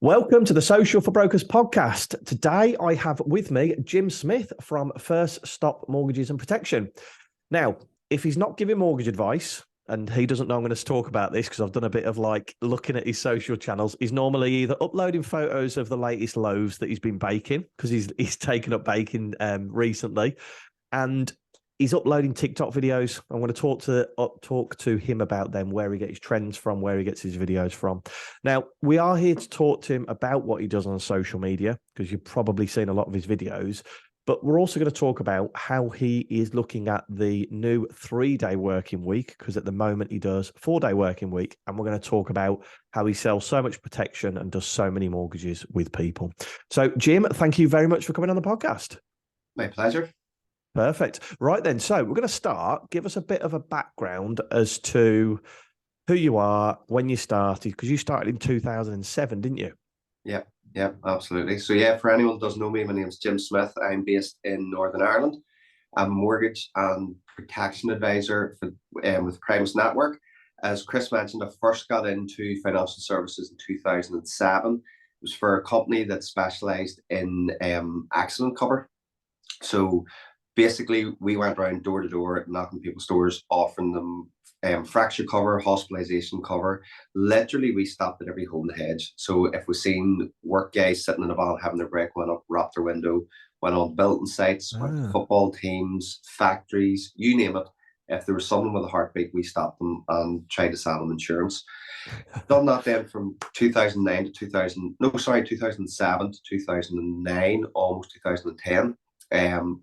Welcome to the Social for Brokers podcast. Today I have with me Jim Smyth from First Stop Mortgages and Protection. Now, if he's not giving mortgage advice, and he doesn't know I'm going to talk about this because I've done a bit of looking at his social channels, he's normally either uploading photos of the latest loaves that he's been baking because he's taken up baking recently, and he's uploading TikTok videos. I'm going to talk to him about them, where he gets his trends from, where he gets his videos from. Now, we are here to talk to him about what he does on social media, because you've probably seen a lot of his videos, but we're also going to talk about how he is looking at the new 3-day working week, because at the moment he does 4-day working week, and we're going to talk about how he sells so much protection and does so many mortgages with people. So, Jim, thank you very much for coming on the podcast. My pleasure. Perfect. Right then, so we're going to start. Give us a bit of a background as to who you are, when you started, because you started in 2007, didn't you? Yeah, absolutely. So for anyone who doesn't know me, my name's Jim Smyth. I'm based in Northern Ireland. I'm a mortgage and protection advisor with Primus Network. As Chris mentioned, I first got into financial services in 2007. It was for a company that specialised in accident cover. So basically, we went around door to door, knocking people's doors, offering them fracture cover, hospitalisation cover. Literally, we stopped at every home in the hedge. So if we've seen work guys sitting in a van having their break, went up, wrapped their window, went on building sites, went to football teams, factories, you name it. If there was someone with a heartbeat, we stopped them and tried to sell them insurance. Done that then from 2007 to 2009, almost 2010.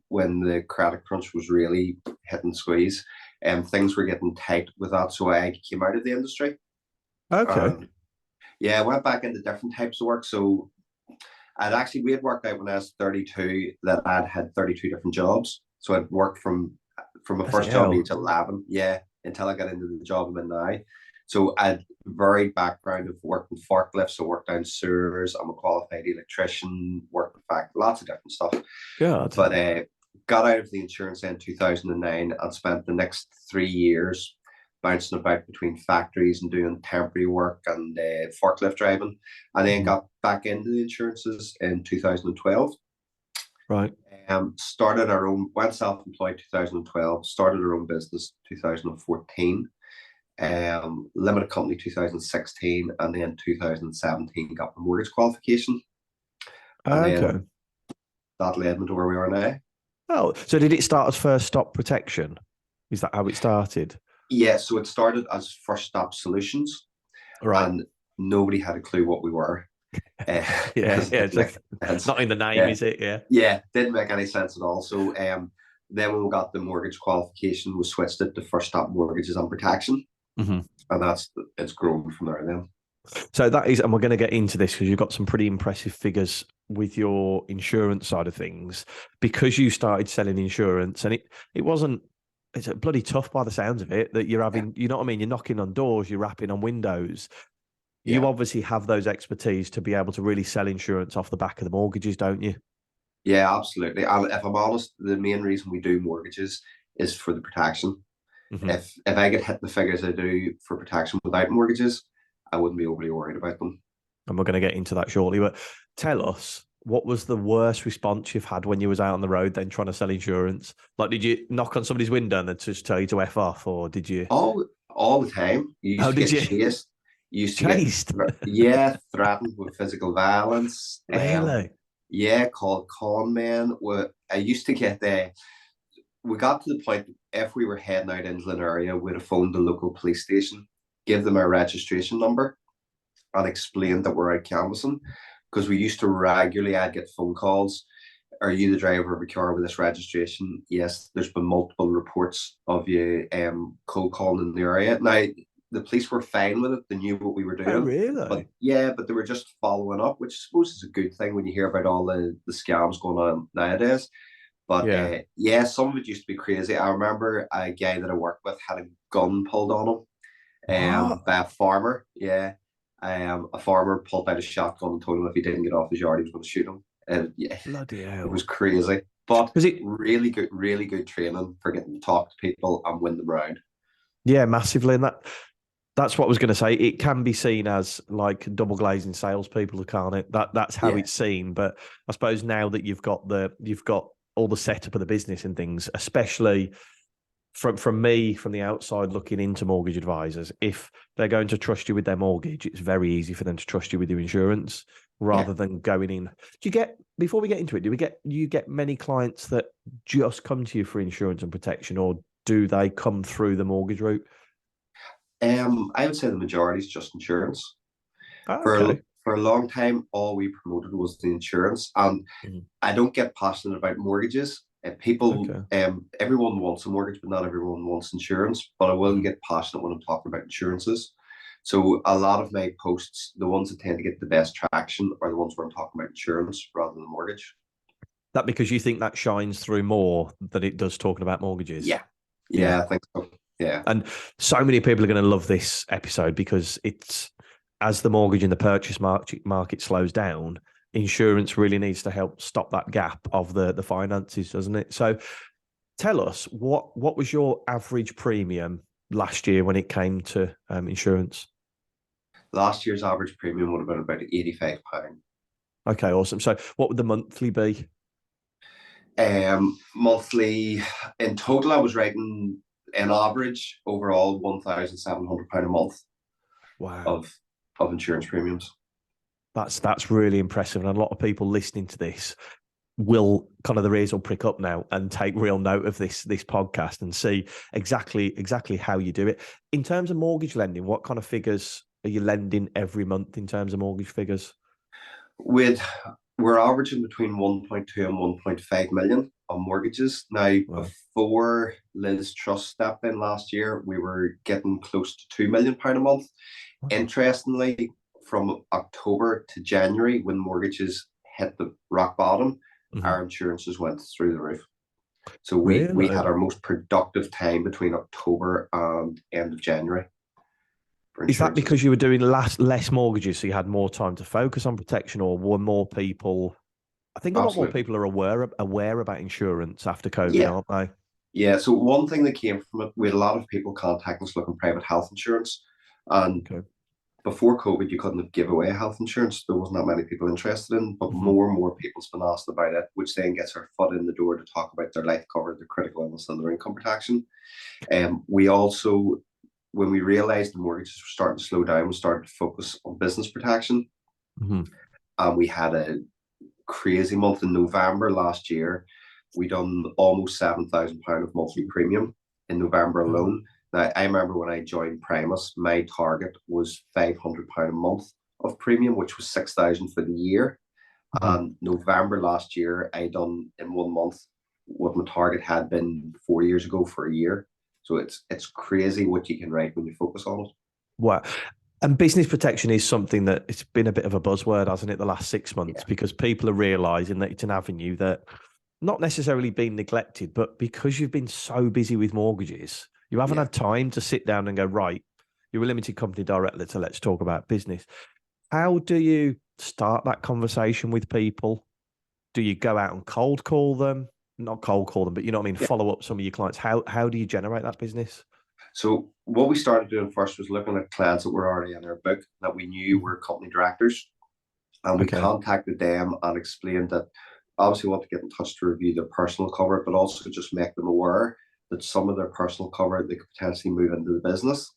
When the credit crunch was really hitting squeeze, and things were getting tight with that, so I came out of the industry. Okay. I went back into different types of work. So we had worked out when I was 32 that I'd had 32 different jobs. So I'd worked from my first job age 11, until I got into the job I'm in now. So I had varied background of working forklifts, so worked down sewers. I'm a qualified electrician, worked with lots of different stuff. God. But got out of the insurance in 2009 and spent the next 3 years bouncing about between factories and doing temporary work and forklift driving, and then got back into the insurances in 2012. Right. Went self-employed 2012, started our own business 2014. Limited company 2016, and then 2017 got the mortgage qualification. And then that led me to where we are now. Oh, so did it start as First Stop Protection? Is that how it started? Yeah, so it started as First Stop Solutions, right? And nobody had a clue what we were. It's not in the name, is it? Yeah, didn't make any sense at all. So then when we got the mortgage qualification, we switched it to First Stop Mortgages and Protection. And it's grown from there then. So that is, and we're going to get into this because you've got some pretty impressive figures with your insurance side of things, because you started selling insurance, and it's bloody tough by the sounds of it that you're having, you know what I mean? You're knocking on doors, you're rapping on windows. You obviously have those expertise to be able to really sell insurance off the back of the mortgages, don't you? Yeah, absolutely. And if I'm honest, the main reason we do mortgages is for the protection. If I get hit the figures I do for protection without mortgages, I wouldn't be overly worried about them. And we're going to get into that shortly. But tell us, what was the worst response you've had when you was out on the road then trying to sell insurance? Like, did you knock on somebody's window and then just tell you to F off, or did you? All the time. You used to get chased. You used to chased? Threatened with physical violence. Really? Called con men. I used to get we got to the point, if we were heading out into an area, we'd have phoned the local police station, give them our registration number, and explain that we're out canvassing. Because we used to regularly, I'd get phone calls. Are you the driver of a car with this registration? Yes, there's been multiple reports of you cold calling in the area. Now, the police were fine with it. They knew what we were doing. Oh, really? But they were just following up, which I suppose is a good thing when you hear about all the scams going on nowadays. But some of it used to be crazy. I remember a guy that I worked with had a gun pulled on him by a farmer. A farmer pulled out a shotgun and told him if he didn't get off his yard, he was going to shoot him. Bloody hell. It was crazy. But really good training for getting to talk to people and win them round. Yeah, massively. And That's what I was going to say. It can be seen as like double glazing salespeople, can't it? That's how Yeah, it's seen. But I suppose now that you've got all the setup of the business and things, especially from me from the outside looking into mortgage advisors, if they're going to trust you with their mortgage, it's very easy for them to trust you with your insurance yeah. rather than going in. Do you get before we get into it? You get many clients that just come to you for insurance and protection, or do they come through the mortgage route? I would say the majority is just insurance. Oh, For a, okay. for a long time, all we promoted was the insurance, and Mhm. I don't get passionate about mortgages. People, Okay. everyone wants a mortgage, but not everyone wants insurance. But I will Mhm. get passionate when I'm talking about insurances. So a lot of my posts, the ones that tend to get the best traction, are the ones where I'm talking about insurance rather than mortgage. That because you think that shines through more than it does talking about mortgages. Yeah, Yeah. yeah, I think so. Yeah, And so many people are going to love this episode because it's as the mortgage and the purchase market slows down, insurance really needs to help stop that gap of the finances, doesn't it? So tell us what was your average premium last year when it came to insurance? last year's average premium would have been about £85. Okay, awesome. So what would the monthly be? Monthly, in total, I was writing an average overall £1,700 a month Wow. of of insurance premiums. That's really impressive. And a lot of people listening to this will kind of their ears will prick up now and take real note of this podcast and see exactly how you do it. In terms of mortgage lending, what kind of figures are you lending every month in terms of mortgage figures? With We're averaging between 1.2 and 1.5 million on mortgages. Now, Wow. before Liz Truss stepped in last year, we were getting close to £2 million a month. Wow. Interestingly, from October to January, when mortgages hit the rock bottom, Mhm. our insurances went through the roof. So we Really? had our most productive time between October and end of January for Is that insurances. because you were doing less mortgages, so you had more time to focus on protection, or were more people? I think a lot more Absolutely. people are aware about insurance after COVID, Yeah. aren't they? Yeah. So one thing that came from it, we had a lot of people contacting us looking private health insurance. And Okay. before COVID, you couldn't have give away health insurance. There wasn't that many people interested in, but Hmm. more and more people's been asked about it, which then gets our foot in the door to talk about their life cover, their critical illness, and their income protection. We also, when we realized the mortgages were starting to slow down, we started to focus on business protection. Hmm. And we had a crazy month in November last year. We done almost £7,000 of monthly premium in November Wow. alone. Now, I remember when I joined Primus, my target was £500 a month of premium, which was 6,000 for the year. Mhm. And November last year, I done in 1 month what my target had been 4 years ago for a year. So it's crazy what you can write when you focus on it. Wow. And business protection is something that it's been a bit of a buzzword, hasn't it, the last 6 months, Yeah, because people are realizing that it's an avenue that not necessarily been neglected, but because you've been so busy with mortgages, you haven't yeah. had time to sit down and go, right, you're a limited company director, so let's talk about business. How do you start that conversation with people? Do you go out and cold call them? Not cold call them, but you know what I mean? Yeah. Follow up some of your clients. How do you generate that business? So what we started doing first was looking at clients that were already in our book that we knew Mhm. were company directors, and we Okay. contacted them and explained that obviously we want to get in touch to review their personal cover, but also just make them aware that some of their personal cover they could potentially move into the business.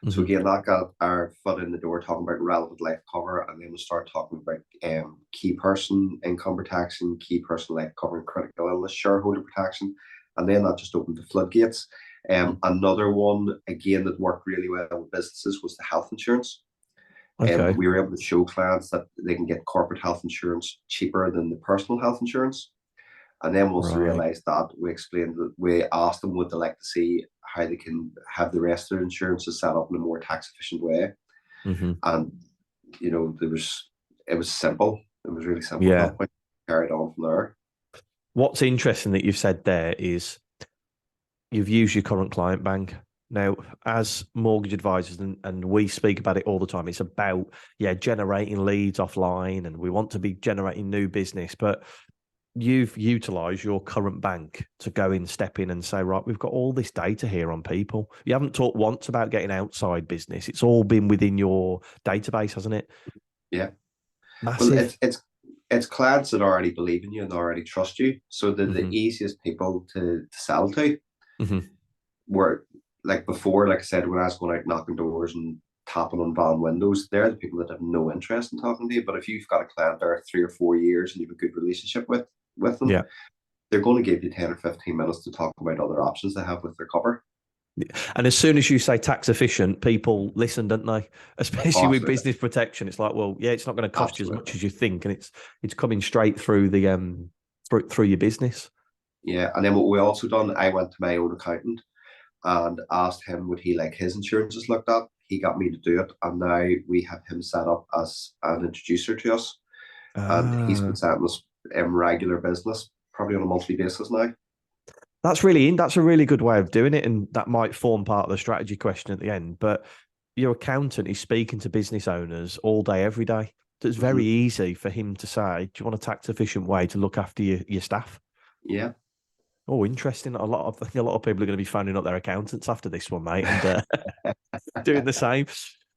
So Hmm. again, that got our foot in the door talking about relevant life cover, and then we started talking about key person income protection, key person life cover, and critical illness, shareholder protection, and then that just opened the floodgates. Another one again that worked really well with businesses was the health insurance. Okay. We were able to show clients that they can get corporate health insurance cheaper than the personal health insurance. And then once they Right. realised that, we explained that we asked them would they like to see how they can have the rest of their insurances set up in a more tax efficient way. Hmm. And it was simple. It was really simple at Yeah. that point. Carried on from there. What's interesting that you've said there is you've used your current client bank. Now, as mortgage advisors, and we speak about it all the time, it's about, yeah, generating leads offline and we want to be generating new business. But you've utilised your current bank to go in, step in and say, right, we've got all this data here on people. You haven't talked once about getting outside business. It's all been within your database, hasn't it? Yeah. Well, Massive. it's clients that already believe in you and already trust you. So they're the easiest people to sell to. Mm-hmm. Where like before, like I said, when I was going out knocking doors and tapping on van windows, they're the people that have no interest in talking to you. But if you've got a client there 3 or 4 years and you have a good relationship with them, Yeah. they're going to give you 10 or 15 minutes to talk about other options they have with their cover. And as soon as you say tax efficient, people listen, don't they? Especially with Absolutely. business protection. It's like, well, yeah, it's not going to cost you as much Absolutely. as you think, and it's coming straight through the through your business. Yeah. And then what we also done, I went to my own accountant and asked him would he like his insurances looked at. He got me to do it, and now we have him set up as an introducer to us, and he's been Ah, sending us regular business, probably on a monthly basis now. that's a really good way of doing it, and that might form part of the strategy question at the end. But your accountant is speaking to business owners all day, every day. So it's very Mm-hmm. easy for him to say, "Do you want a tax efficient way to look after your staff?" Yeah. Oh, interesting. I think a lot of people are going to be phoning up their accountants after this one, mate, and doing the same.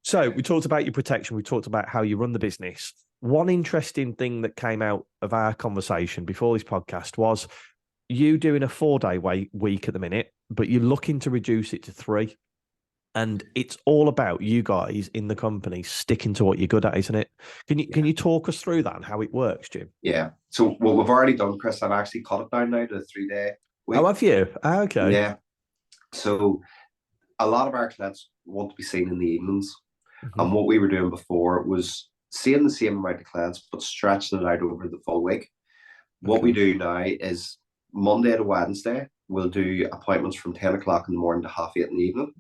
So we talked about your protection. We talked about how you run the business. One interesting thing that came out of our conversation before this podcast was you doing a 4-day week at the minute, but you're looking to reduce it to 3. And it's all about you guys in the company sticking to what you're good at, isn't it? Can you talk us through that and how it works, Jim? Yeah. So what we've already done, Chris, I've actually cut it down now to a 3-day Oh, week. have you? Ah, okay. Yeah. So a lot of our clients want to be seen in the evenings. Mm-hmm. And what we were doing before was seeing the same amount of clients, but stretching it out over the full week. What we Okay. do now is Monday to Wednesday, we'll do appointments from 10 o'clock in the morning to 8:30 in the evening.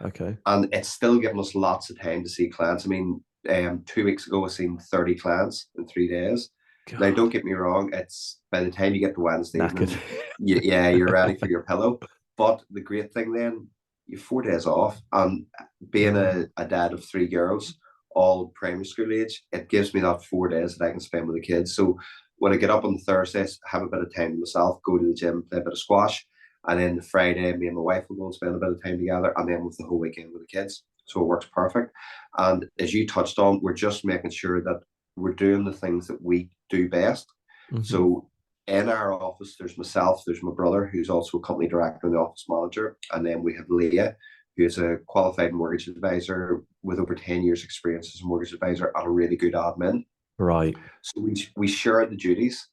Okay. And it's still giving us lots of time to see clients. I mean, 2 weeks ago, I seen 30 clients in 3 days. Now, don't God, get me wrong, it's by the time you get to Wednesday knackered. evening, yeah, you're ready for your pillow. But the great thing then, you have 4 days off. And being Oh, a dad of 3 girls, all primary school age, it gives me that 4 days that I can spend with the kids. So when I get up on Thursdays, have a bit of time to myself, go to the gym, play a bit of squash. And then the Friday, me and my wife will go and spend a bit of time together, and then with the whole weekend with the kids. So it works perfect. And as you touched on, we're just making sure that we're doing the things that we do best. hmm. So in our office, there's myself, there's my brother, who's also a company director and the office manager, and then we have Leah, who is a qualified mortgage advisor with over 10 years experience as a mortgage advisor and a really good admin. Right. So we share the duties.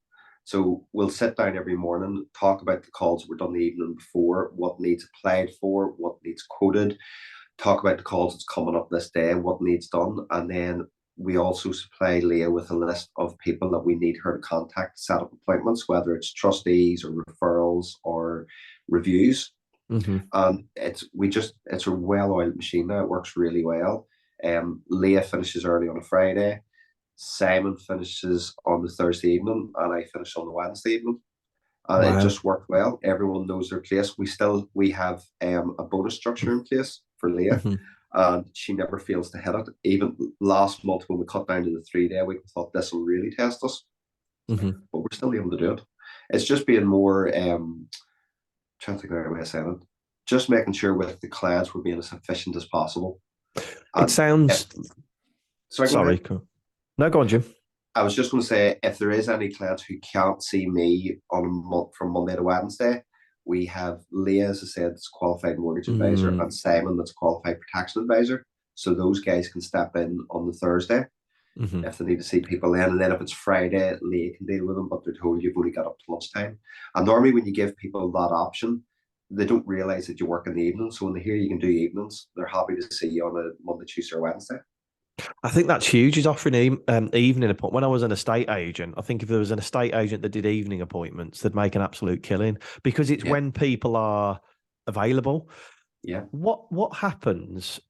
So we'll sit down every morning, talk about the calls that were done the evening before, what needs applied for, what needs quoted, talk about the calls that's coming up this day, what needs done, and then we also supply Leah with a list of people that we need her to contact to set up appointments, whether it's trustees or referrals or reviews. Hmm. And it's a well-oiled machine now. It works really well. Leah finishes early on a Friday. Simon finishes on the Thursday evening, and I finish on the Wednesday evening. And it Wow. just worked well. Everyone knows their place. We have a bonus structure in place for Leah, Hmm. and she never fails to hit it. Even last month when we cut down to the 3-day week, we thought this will really test us, Hmm. but we're still able to do it. It's just being more trying to think of the right way of saying it. Just making sure with the clients we're being as efficient as possible. It And if sounds. sorry, go Sorry. ahead. Cool. No, go on, Jim. I was just going to say, if there is any clients who can't see me on a month from Monday to Wednesday, we have Leah, as I said, that's a qualified mortgage advisor, Mm, and Simon, that's a qualified protection advisor. So those guys can step in on the Thursday hmm. if they need to see people then. And then if it's Friday, Leah can deal with them, but they're told you've only got up to lunchtime. And normally when you give people that option, they don't realise that you work in the evening. So when they hear you can do evenings, they're happy to see you on a Monday, Tuesday, or Wednesday. I think that's huge. He's offering evening appointment. When I was an estate agent, I think if there was an estate agent that did evening appointments, they'd make an absolute killing because it's Yeah, when people are available. yeah, What happens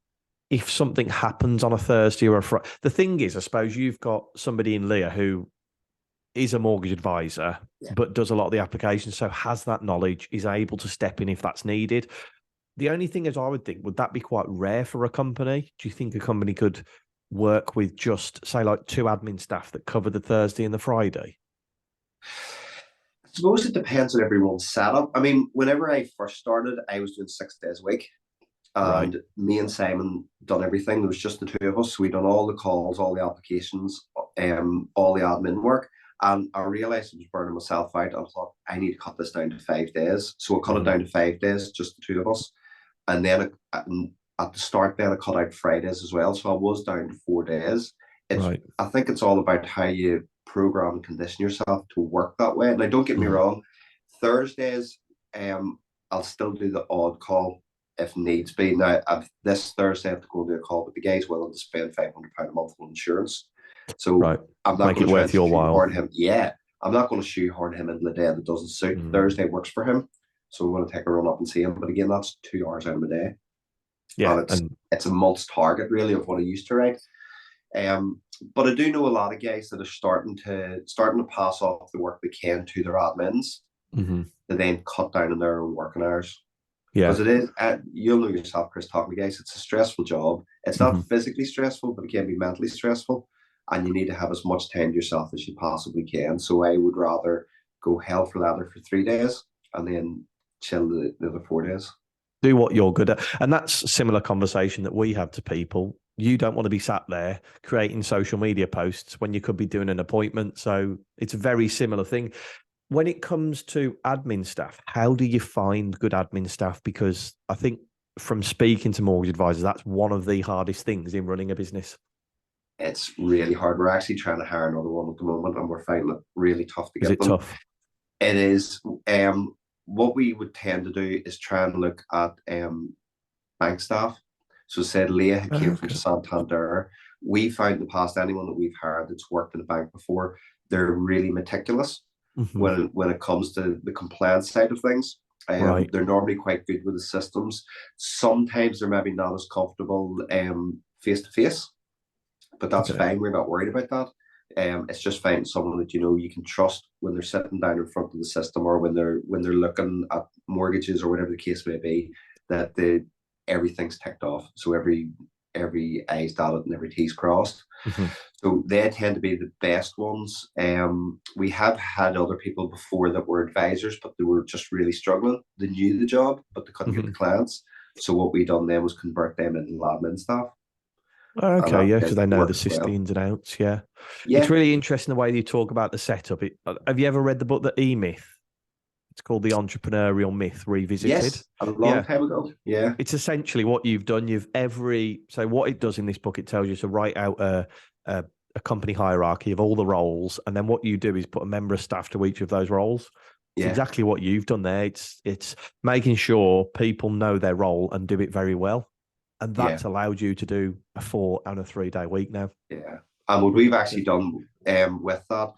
if something happens on a Thursday or a Friday? The thing is, I suppose you've got somebody in Leah who is a mortgage advisor, yeah. but does a lot of the applications, so has that knowledge, is able to step in if that's needed. The only thing is, I would think, would that be quite rare for a company? Do you think a company could work with just, say, like 2 admin staff that cover the Thursday and the Friday? I suppose it depends on everyone's setup. I mean, whenever I first started, I was doing 6 days a week, Right. and me and Simon done everything. There was just the two of us. So we done all the calls, all the applications, all the admin work. And I realized I was burning myself out. I thought I need to cut this down to 5 days. So I cut it Mhm. down to 5 days, just the two of us. And then at the start, then I cut out Fridays as well. So I was down to 4 days. Right. I think it's all about how you program and condition yourself to work that way. Now, don't get me Mhm. wrong. Thursdays, I'll still do the odd call if needs be. Now, this Thursday, I have to go and do a call, but the guy's willing to spend £500 a month on insurance. So Right. I'm not Make going it to try worth and your while. shoehorn him. Yeah, I'm not going to shoehorn him into the day that doesn't suit. Mm. Thursday works for him. So I'm going to take a run up and see him. But again, that's 2 hours out of my day. Yeah. And And it's a month's target really of what I used to write. But I do know a lot of guys that are starting to pass off the work they can to their admins mhm. to then cut down on their own working hours. Yeah. Because it is, you'll know yourself, Chris, talking to guys, it's a stressful job. It's Mhm. not physically stressful, but it can be mentally stressful. And you need to have as much time to yourself as you possibly can. So I would rather go hell for leather for 3 days and then chill the other 4 days. Do what you're good at. And that's a similar conversation that we have to people. You don't want to be sat there creating social media posts when you could be doing an appointment. So it's a very similar thing. When it comes to admin staff, how do you find good admin staff? Because I think from speaking to mortgage advisors, that's one of the hardest things in running a business. It's really hard. We're actually trying to hire another one at the moment and we're finding it really tough to Is get it them. tough? It is. What we would tend to do is try and look at bank staff. So said Leah who came from Okay. Santander. We found in the past anyone that we've hired that's worked in a bank before, they're really meticulous Hmm. when it comes to the compliance side of things. Right. They're normally quite good with the systems. Sometimes they're maybe not as comfortable face to face, but that's Okay. fine. We're not worried about that. It's just finding someone that you know you can trust when they're sitting down in front of the system or when they're looking at mortgages or whatever the case may be, that the everything's ticked off. So every I's dotted and every T's crossed. Hmm. So they tend to be the best ones. We have had other people before that were advisors, but they were just really struggling. They knew the job, but they couldn't get the Hmm. clients. So what we done then was convert them into admin staff, and Okay, that yeah, because tends they to know the work as system well. ins and outs. Yeah, it's Yeah. really interesting the way you talk about the setup. Have you ever read the book The E Myth? It's called The Entrepreneurial Myth Revisited. Yes, a long Yeah, time ago. Yeah. it's essentially what you've done. So what it does in this book, it tells you to write out a, a company hierarchy of all the roles, and then what you do is put a member of staff to each of those roles. It's Yeah. exactly what you've done there. It's making sure people know their role and do it very well, and Yeah. that's allowed you to do a 4 and a 3 day week now. Yeah. And what we've actually done with that,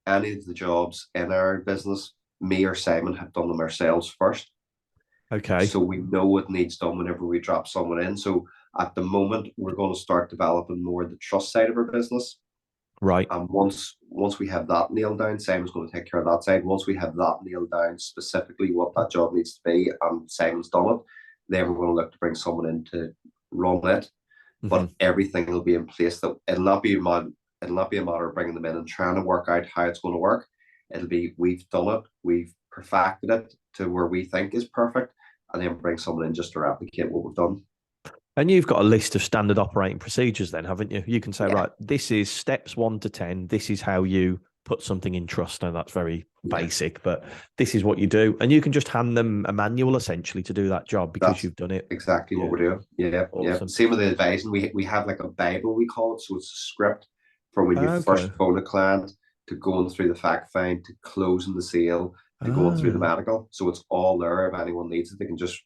any of the jobs in our business, me or Simon have done them ourselves first. Okay, So we know what needs done whenever we drop someone in. So at the moment, we're going to start developing more the trust side of our business. right. And once we have that nailed down, Simon's going to take care of that side. Once we have that nailed down specifically what that job needs to be, and Simon's done it, then we're going to look to bring someone in to run it. Hmm. But everything will be in place. That it'll not be a matter of bringing them in and trying to work out how it's going to work. It'll be we've done it, we've perfected it to where we think is perfect, and then bring someone in just to replicate what we've done. And you've got a list of standard operating procedures, then, haven't you? You can say, Yeah, right, this is steps 1 to 10. This is how you put something in trust. Now, that's very yeah. basic, but this is what you do. And you can just hand them a manual essentially to do that job because That's you've done it. exactly what Yeah, we're doing. Yeah, yeah. awesome. Same with the advising. We have like a Bible we call it, so it's a script from when you Okay. first phone a client to going through the fact find to closing the sale to going through the Ah. medical. So it's all there. If anyone needs it, they can just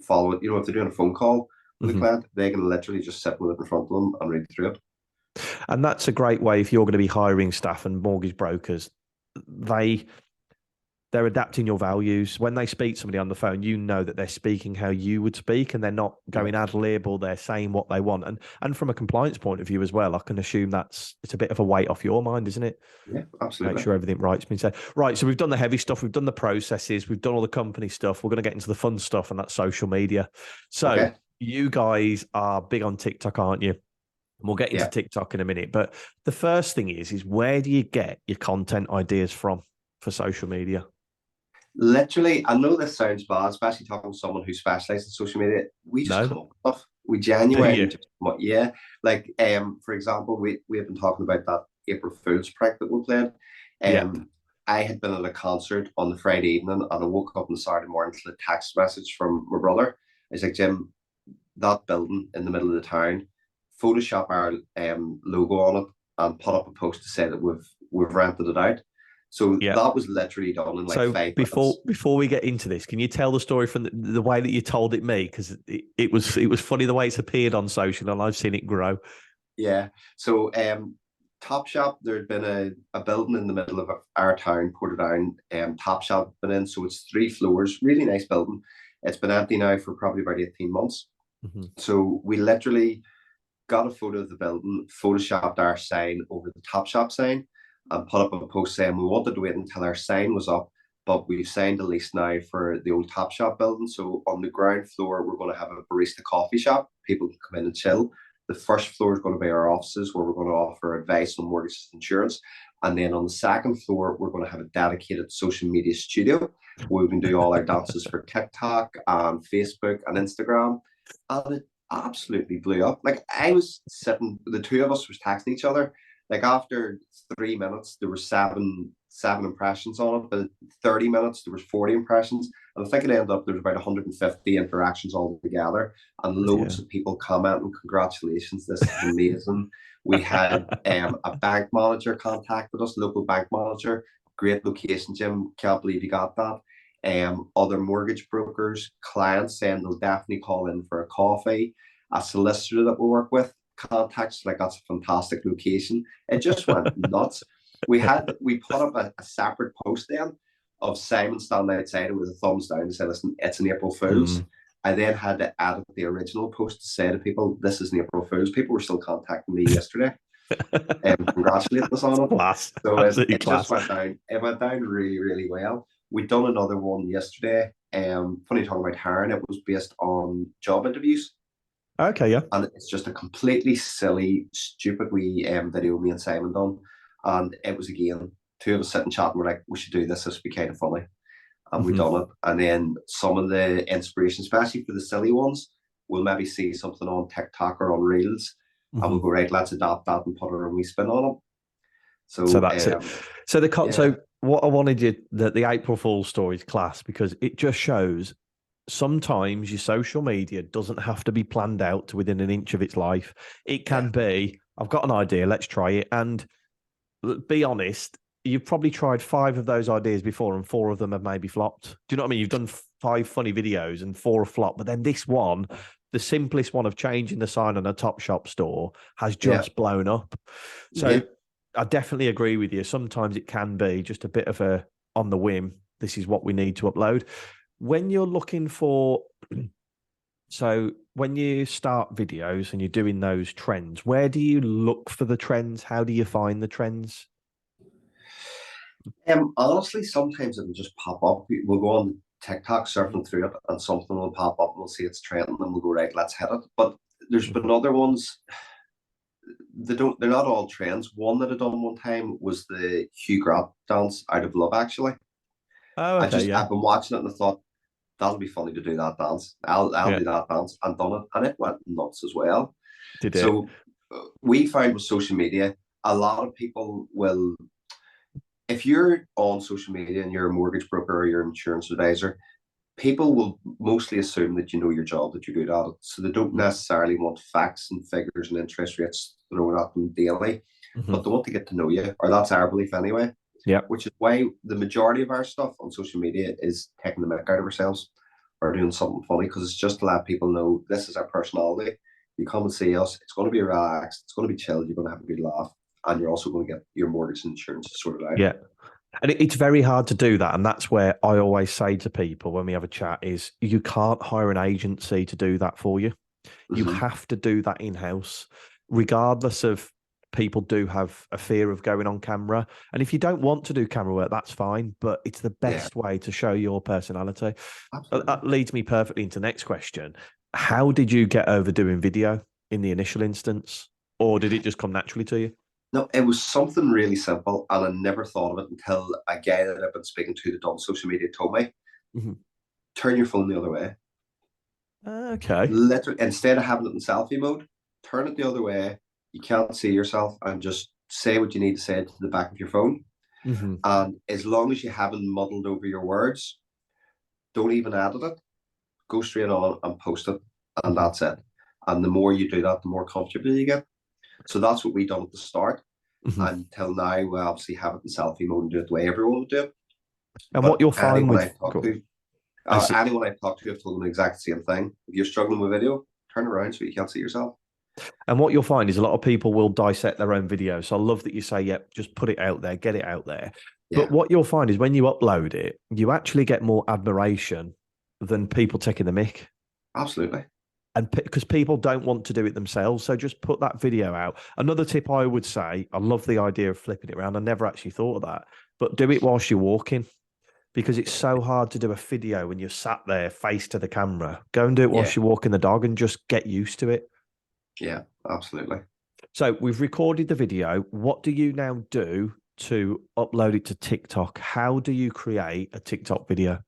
follow it. You know, if they're doing a phone call with a Mhm. client, they can literally just sit with it in front of them and read through it. And that's a great way if you're going to be hiring staff and mortgage brokers. They they're adapting your values. When they speak to somebody on the phone, you know that they're speaking how you would speak and they're not Yeah, going ad lib or they're saying what they want. And from a compliance point of view as well, I can assume it's a bit of a weight off your mind, isn't it? yeah, Make absolutely. sure everything right's been said. Right. So we've done the heavy stuff, we've done the processes, we've done all the company stuff. We're going to get into the fun stuff and that's social media. So Okay. you guys are big on TikTok, aren't you? And we'll get into Yeah. TikTok in a minute. But the first thing is where do you get your content ideas from? for social media? Literally, I know this sounds bad, especially talking to someone who specializes in social media. We just come No, up with stuff. We do genuinely you? just come up, yeah. Like, for example, we have been talking about that April Fool's prank that we played. Yep. I had been at a concert on the Friday evening, and I woke up on the Saturday morning to a text message from my brother. He's like, Jim, that building in the middle of the town, Photoshop our logo on it and put up a post to say that we've rented it out. So Yep. that was literally done in like So 5 minutes. before we get into this, can you tell the story from the way that you told it me? Because it was funny the way it's appeared on social, and I've seen it grow. Yeah. So Top Shop, there had been a building in the middle of our town, Portadown. Top Shop been in, so it's 3 floors, really nice building. It's been empty now for probably about 18 months. Mm-hmm. So we literally got a photo of the building, photoshopped our sign over the Top Shop sign, and put up a post saying we wanted to wait until our sign was up, but we've signed a lease now for the old Top Shop building. So on the ground floor, we're going to have a barista coffee shop. People can come in and chill. The first floor is going to be our offices where we're going to offer advice on mortgages and insurance. And then on the second floor, we're going to have a dedicated social media studio where we can do all our dances for TikTok and Facebook and Instagram. And it absolutely blew up. Like I was sitting, the two of us was texting each other. Like after 3 minutes, there were seven impressions on it. But 30 minutes, there was 40 impressions. And I think it ended up there was about 150 interactions altogether, and loads of people commenting, congratulations, this is amazing. We had a bank manager contacted us, local bank manager, great location, Jim. Can't believe you got that. Other mortgage brokers, clients saying they'll definitely call in for a coffee. A solicitor that we work with contacts like that's a fantastic location. It just went nuts. We put up a separate post then of Simon standing outside it with a thumbs down and said, listen, it's an April Fool's. I then had to add the original post to say to people, this is an April Fool's. People were still contacting me yesterday and congratulating us on it. Class. So Absolutely it class. just went down. It went down really, really well. We'd done another one yesterday. Funny talking about hiring, it was based on job interviews. Okay, yeah. And it's just a completely silly, stupid wee video me and Simon done. And it was again, two of us sitting chatting, we're like, we should do this, this would be kind of funny. And we done it. And then some of the inspiration, especially for the silly ones, we'll maybe see something on TikTok or on Reels, and we'll go, right, let's adopt that and put our own wee spin on it. So that's it. So yeah. so what I wanted you the April Fool's story is class, because it just shows sometimes your social media doesn't have to be planned out to within an inch of its life. It can be, I've got an idea, let's try it. And be honest, you've probably tried 5 of those ideas before and 4 of them have maybe flopped. Do you know what I mean? You've done 5 funny videos and 4 have flopped, but then this one, the simplest one of changing the sign on a Topshop store, has just blown up. So I definitely agree with you. Sometimes it can be just a bit of a on the whim, this is what we need to upload. When you're looking for, so when you start videos and you're doing those trends, where do you look for the trends? How do you find the trends? Honestly, sometimes it'll just pop up. We'll go on TikTok surfing through it, and something will pop up, and we'll see it's trending, and we'll go, right, let's hit it. But there's been other ones. They're not all trends. One that I done one time was the Hugh Grant dance out of love. Actually, Oh, okay, I've been watching it and I thought that'll be funny to do that dance. I'll do that dance, and done it, and it went nuts as well. Did it? So we find with social media, a lot of people will, if you're on social media and you're a mortgage broker or you're an insurance advisor, people will mostly assume that you know your job, that you're good at it. So they don't necessarily want facts and figures and interest rates thrown at them daily, but they want to get to know you, or that's our belief anyway. Yeah. Which is why the majority of our stuff on social media is taking the mick out of ourselves or doing something funny, because it's just to let people know this is our personality. You come and see us, it's going to be relaxed, it's going to be chilled, you're going to have a good laugh, and you're also going to get your mortgage and insurance sorted out. Yeah. And it's very hard to do that. And that's where I always say to people when we have a chat is you can't hire an agency to do that for you. You have to do that in-house, regardless of people do have a fear of going on camera. And if you don't want to do camera work, that's fine. But it's the best way to show your personality. Absolutely. That leads me perfectly into the next question. How did you get over doing video in the initial instance? Or did it just come naturally to you? No, it was something really simple, and I never thought of it until a guy that I've been speaking to that done social media told me, Hmm. turn your phone the other way. Okay. Literally, instead of having it in selfie mode, turn it the other way. You can't see yourself, and just say what you need to say to the back of your phone. Hmm. And as long as you haven't muddled over your words, don't even edit it. Go straight on and post it, and Hmm. that's it. And the more you do that, the more comfortable you get. So that's what we done at the start. Hmm. Until now, we obviously have it in selfie mode and do it the way everyone would do it. And what But you'll find with, go on. As anyone I've talked to, I've told them the exact same thing. If you're struggling with video, turn around so you can't see yourself. And what you'll find is a lot of people will dissect their own videos. So I love that you say, yep, just put it out there, get it out there. But Yeah, what you'll find is when you upload it, you actually get more admiration than people taking the mick. absolutely. And because people don't want to do it themselves. So just put that video out. Another tip I would say, I love the idea of flipping it around. I never actually thought of that, but do it whilst you're walking because it's so hard to do a video when you're sat there face to the camera. Go and do it Yeah, whilst you're walking the dog and just get used to it. yeah, absolutely. So we've recorded the video. What do you now do to upload it to TikTok? How do you create a TikTok video?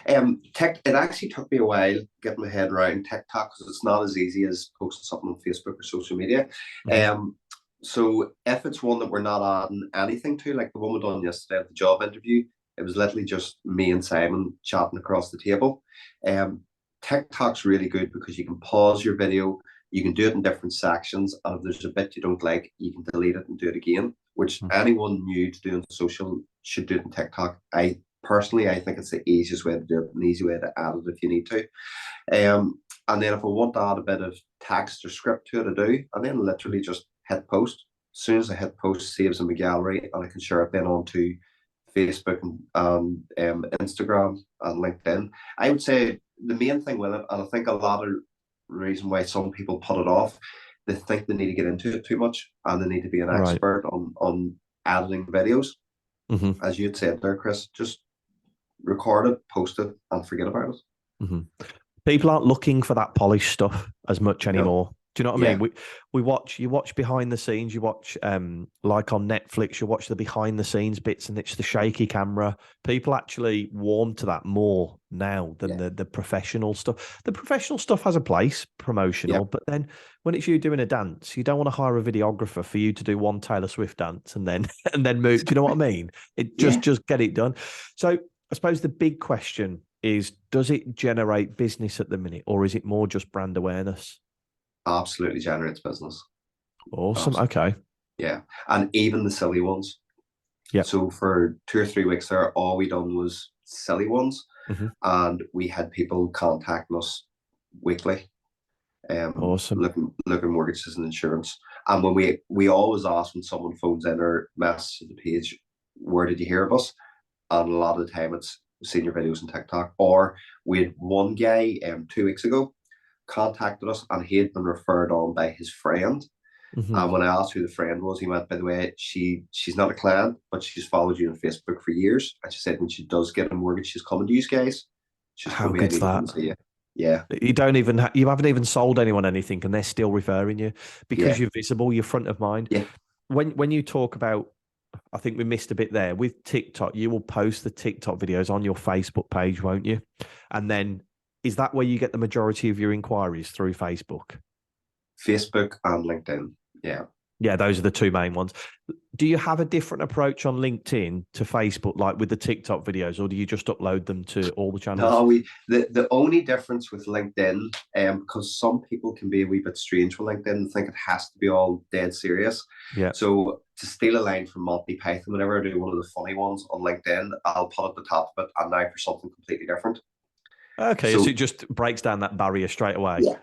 It actually took me a while getting my head around TikTok because it's not as easy as posting something on Facebook or social media. Mhm. Um, so if it's one that we're not adding anything to, like the one we done yesterday at the job interview, it was literally just me and Simon chatting across the table. Um, TikTok's really good because you can pause your video, you can do it in different sections, and if there's a bit you don't like, you can delete it and do it again. Which anyone new to doing social should do it in TikTok. I think it's the easiest way to do it, an easy way to add it if you need to. And then if I want to add a bit of text or script to it, I do, and then literally just hit post. As soon as I hit post, saves in my gallery, and I can share it then onto Facebook and Instagram and LinkedIn. I would say the main thing with it, and I think a lot of reason why some people put it off, they think they need to get into it too much, and they need to be an Right. expert on editing videos. Hmm. As you'd said there, Chris, just record it, post it, and forget about it. Hmm. People aren't looking for that polished stuff as much No, anymore. Do you know what I mean? yeah, You watch behind the scenes, you watch like on Netflix, you watch the behind the scenes bits and it's the shaky camera. People actually warm to that more now than yeah, the professional stuff. The professional stuff has a place, yeah, promotional, but then when it's you doing a dance, you don't want to hire a videographer for you to do one Taylor Swift dance and then and then move. Do you know what I mean? It yeah. just get it done. So I suppose the big question is, does it generate business at the minute, or is it more just brand awareness? Absolutely generates business. Awesome. Absolutely, Okay. yeah. And even the silly ones. Yeah. So for 2 or 3 weeks there, all we done was silly ones, Hmm. and we had people contacting us weekly, Awesome. looking mortgages and insurance. And when we always ask when someone phones in or messages the page, where did you hear of us? And a lot of the time it's seen your videos on TikTok. Or we had one guy 2 weeks ago contacted us, and he had been referred on by his friend. Hmm. And when I asked who the friend was, he went, "By the way, she's not a client, but she's followed you on Facebook for years." And she said when she does get a mortgage, she's coming to you guys. She's How told me I good's need to come that? and see you. Yeah, You don't even you haven't even sold anyone anything, and they're still referring you because yeah, you're visible, you're front of mind. yeah. When you talk about, I think we missed a bit there with TikTok. You will post the TikTok videos on your Facebook page, won't you? And then is that where you get the majority of your inquiries through Facebook? Facebook and LinkedIn. Yeah. Yeah, those are the two main ones. Do you have a different approach on LinkedIn to Facebook, like with the TikTok videos, or do you just upload them to all the channels? No, the only difference with LinkedIn, because some people can be a wee bit strange with LinkedIn and think it has to be all dead serious. Yeah. So to steal a line from Monty Python, whenever I do one of the funny ones on LinkedIn, I'll put at the top of it, and now for something completely different. Okay, so So it just breaks down that barrier straight away. yeah, yeah.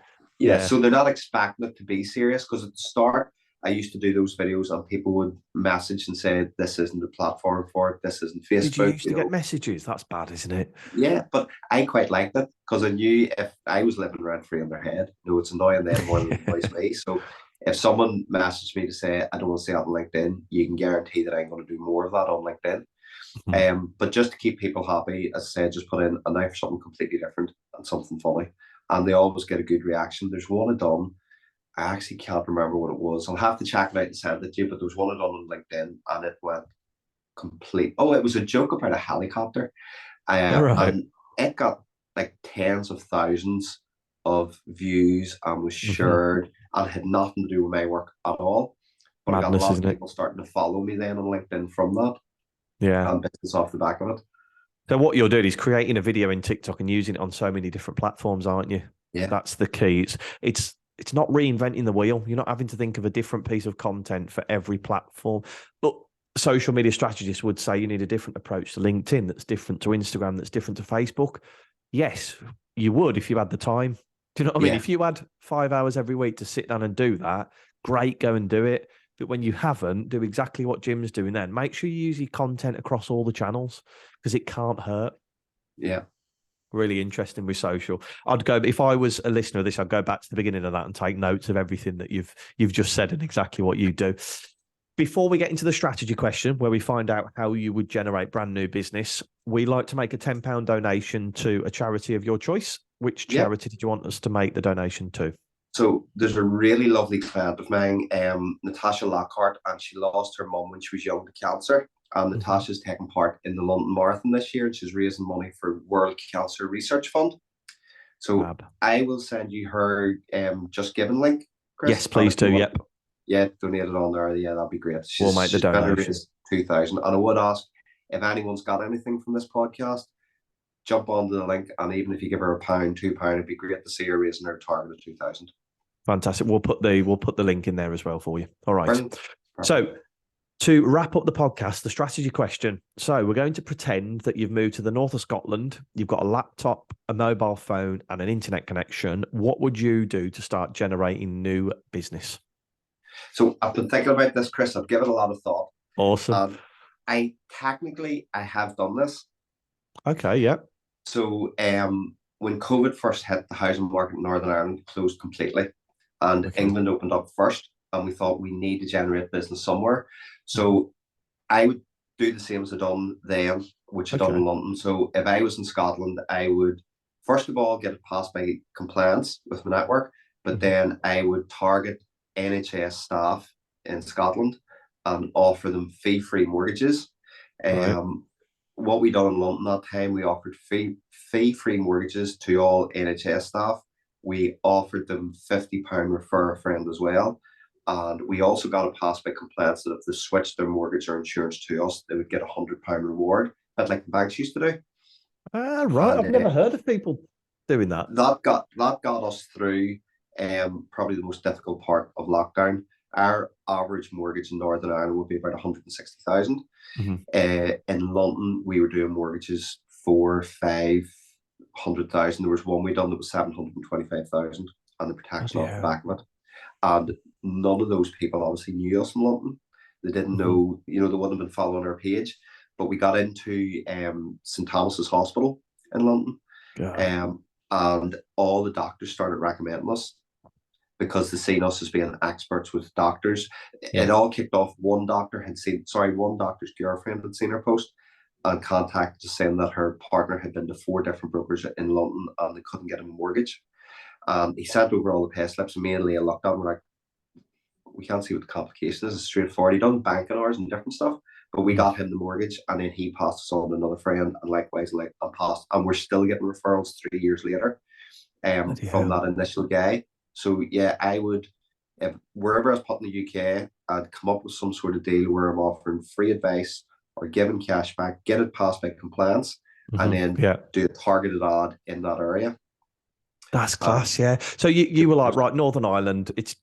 Yeah. So they're not expecting it to be serious because at the start I used to do those videos and people would message and say, "This isn't the platform for it. This isn't Did you Facebook." used to get messages? That's bad, isn't it? Yeah, but I quite liked it because I knew if I was living rent free in their head, no, it's annoying them more than it annoys me. So if someone messaged me to say I don't want to see that on LinkedIn, you can guarantee that I'm going to do more of that on LinkedIn. Mhm. But just to keep people happy, as I said, just put in a knife for something completely different and something funny, and they always get a good reaction. There's one I done. I actually can't remember what it was. I'll have to check it out and send it to you. But there was one I done on LinkedIn, and it went complete. Oh, it was a joke about a helicopter, All right. and it got like tens of thousands of views and was Hmm. shared, and had nothing to do with my work at all. But I got a Madness, lot of isn't it? people starting to follow me then on LinkedIn from that, Yeah. and business off the back of it. So what you're doing is creating a video in TikTok and using it on so many different platforms, aren't you? Yeah, That's the key. It's not reinventing the wheel. You're not having to think of a different piece of content for every platform. But social media strategists would say you need a different approach to LinkedIn that's different to Instagram, that's different to Facebook. Yes, you would if you had the time. Do you know what I mean? yeah, If you had 5 hours every week to sit down and do that, great, go and do it. But when you haven't, do exactly what Jim's doing then. Make sure you use your content across all the channels because it can't hurt. yeah. Really interesting with social. I'd go if I was a listener of this, I'd go back to the beginning of that and take notes of everything that you've just said and exactly what you do. Before we get into the strategy question, where we find out how you would generate brand new business, we like to make a £10 donation to a charity of your choice. Which Yeah. charity did you want us to make the donation to? So there's a really lovely client of mine, Natasha Lockhart, and she lost her mum when she was young to cancer. And Mm-hmm. Natasha's taking part in the London Marathon this year, and she's raising money for World Cancer Research Fund. So Fab. I will send you her Just Giving link, Yes, Chris. And please if you do. want, Yep. yeah, donate it on there. Yeah, that'd be great. We'll She's make the she's going to donation. raise 2,000. And I would ask if anyone's got anything from this podcast, jump onto the link, and even if you give her £1, £2, it'd be great to see her raising her target of 2,000. Fantastic. We'll put the link in there as well for you. All right. Brilliant. Perfect. So to wrap up the podcast, the strategy question. So we're going to pretend that you've moved to the north of Scotland. You've got a laptop, a mobile phone, and an internet connection. What would you do to start generating new business? So I've been thinking about this, Chris. I've given a lot of thought. Awesome. I have done this. Okay. Yeah. So when COVID first hit, the housing market in Northern Ireland closed completely, and Okay. England opened up first, and we thought we need to generate business somewhere. Mhm. So I would do the same as I done then, which I done Okay. in London. So if I was in Scotland, I would first of all get it passed by compliance with my network, but Mhm. then I would target NHS staff in Scotland and offer them fee-free mortgages. Right. Um, what we done in London that time, we offered fee-free mortgages to all NHS staff. We offered them £50 refer a friend as well. And we also got a pass by compliance that if they switched their mortgage or insurance to us, they would get £100 reward, but like the banks used to do. Ah, right. And I've never heard of people doing that. that got us through probably the most difficult part of lockdown. Our average mortgage in Northern Ireland would be about 160,000. Mhm. In London, we were doing mortgages 400,000, 500,000. There was one we done that was 725,000, and the protection Bloody off the hell. back of it. And none of those people obviously knew us in London. They didn't Mhm. know, they wouldn't have been following our page. But we got into St Thomas's Hospital in London, God. um, and all the doctors started recommending us because they seen us as being experts with doctors. It Yeah. all kicked off. One doctor's girlfriend had seen our post and contacted us saying that her partner had been to 4 different brokers in London and they couldn't get him a mortgage. He sent over all the pay slips and mainly a lookdown. We're like, we can't see what the complication is. It's straightforward. He done banking hours and different stuff, but we Mhm. got him the mortgage, and then he passed us on to another friend, and likewise, like I passed, and we're still getting referrals 3 years later, Bloody from that hell. initial guy. So yeah, I would, if wherever I was put in the UK, I'd come up with some sort of deal where I'm offering free advice or giving cash back, get it passed by compliance, and Mhm. then Yeah. do a targeted ad in that area. That's Um, class, yeah. So you were like, right, Northern Ireland, it's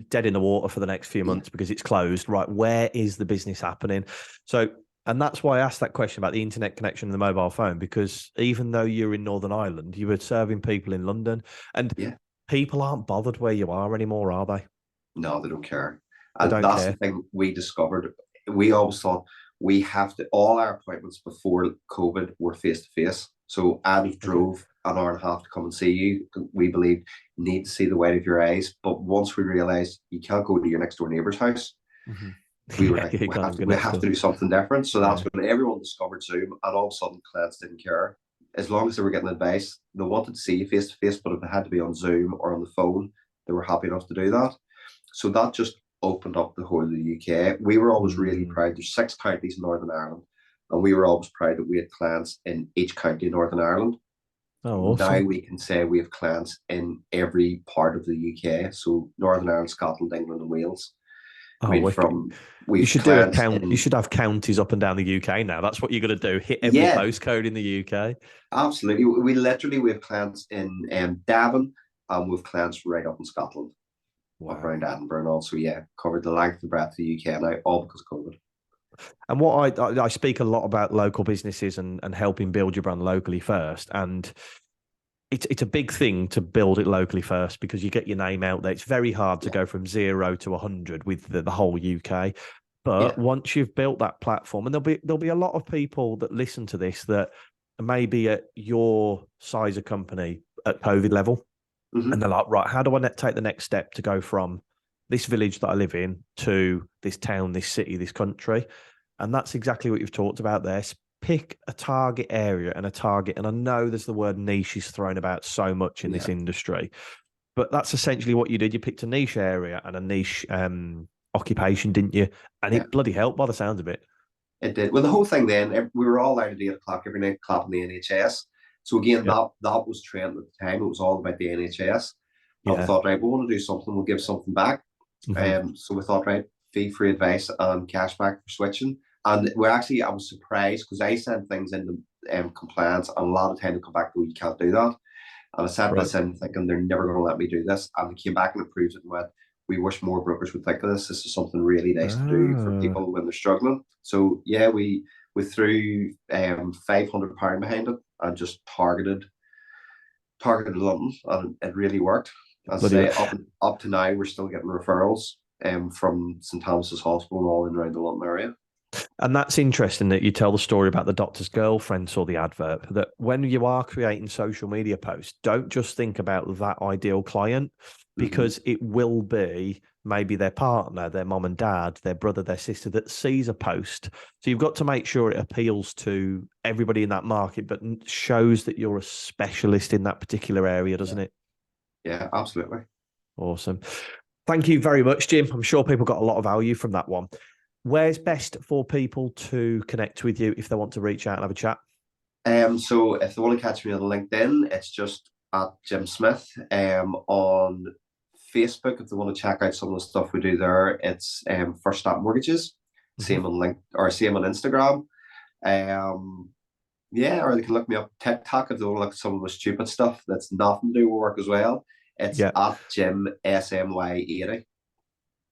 dead in the water for the next few yeah, months because it's closed. Right, where is the business happening? So, and that's why I asked that question about the internet connection and the mobile phone, because even though you're in Northern Ireland, you were serving people in London, and yeah. people aren't bothered where you are anymore, are they? No, they don't care. They And don't that's the care. thing we discovered. We always thought we have to, all our appointments before COVID were face to face. So I'd have Okay. drove an hour and a half to come and see you. We believe you need to see the white of your eyes. But once we realized you can't go to your next door neighbor's house, Hmm. we were Yeah, like, you we can't have even to, go we next have door. to do something different. So that's Yeah. when everyone discovered Zoom, and all of a sudden clients didn't care. As long as they were getting advice, they wanted to see you face to face, but if it had to be on Zoom or on the phone, they were happy enough to do that. So that just opened up the whole of the UK. We were always really Mm. proud. There's 6 counties in Northern Ireland, and we were always proud that we had clients in each county in Northern Ireland. Oh, Now awesome. we can say we have clients in every part of the UK. So Northern Ireland, Scotland, England, and Wales. I Oh, mean, wicked. from You we've should do a clients count. You in, should have counties up and down the UK now. That's what you're going to do. Hit every yeah, postcode in the UK. absolutely. We have clients in Devon, and we've clients right up in Scotland, up Wow. around Edinburgh, and also covered the length and breadth of the UK now, all because of COVID. And what I speak a lot about local businesses and helping build your brand locally first. And it's a big thing to build it locally first because you get your name out there. It's very hard to Yeah, go from 0 to 100 with the whole UK. But yeah, once you've built that platform, and there'll be a lot of people that listen to this that may be at your size of company at COVID level, and hmm they're like, right, how do I take the next step to go from this village that I live in to this town, this city, this country? And that's exactly what you've talked about there. Pick a target area and a target. And I know there's the word niche is thrown about so much in this yeah, industry, but that's essentially what you did. You picked a niche area and a niche occupation, didn't you? And yeah. it bloody helped by the sounds of it. It did. Well, the whole thing then, we were all out at 8 o'clock every night clapping the NHS. So again, Yeah. that was trend at the time. It was all about the NHS. And we Yeah. thought, right, we want to do something. We'll give something back. Hmm. So we thought, right, fee-free advice and cashback for switching. And I was surprised because I sent things into compliance, and a lot of time they come back, oh, you can't do that. And I sent Right. this in thinking they're never going to let me do this. And they came back and approved it and went, we wish more brokers would think of this. This is something really nice to do for Ah, people when they're struggling. So yeah, we threw £500 behind it and just targeted London, and it really worked. As bloody I hell. say, up to now, we're still getting referrals from St Thomas's Hospital and all in around the London area. And that's interesting that you tell the story about the doctor's girlfriend saw the advert. That when you are creating social media posts, don't just think about that ideal client Mm-hmm. because it will be maybe their partner, their mom and dad, their brother, their sister that sees a post. So you've got to make sure it appeals to everybody in that market, but shows that you're a specialist in that particular area, Yeah, doesn't it? yeah, absolutely. Awesome. Thank you very much, Jim. I'm sure people got a lot of value from that one. Where's best for people to connect with you if they want to reach out and have a chat? So if they want to catch me on LinkedIn, it's just at Jim Smyth. On Facebook, if they want to check out some of the stuff we do there, it's First Stop Mortgages. Mhm. Same on same on Instagram. Um, yeah, or they can look me up TikTok if they want to look at some of the stupid stuff that's nothing to do with work as well. It's Yeah. at Jim SMY80.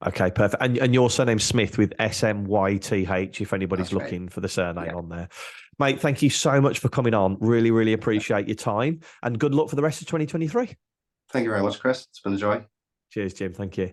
Okay, perfect. And your surname's Smith with SMYTH if anybody's That's right. looking for the surname Yeah. on there. Mate, thank you so much for coming on. Really, really appreciate your time and good luck for the rest of 2023. Thank you very much, Chris. It's been a joy. Cheers, Jim. Thank you.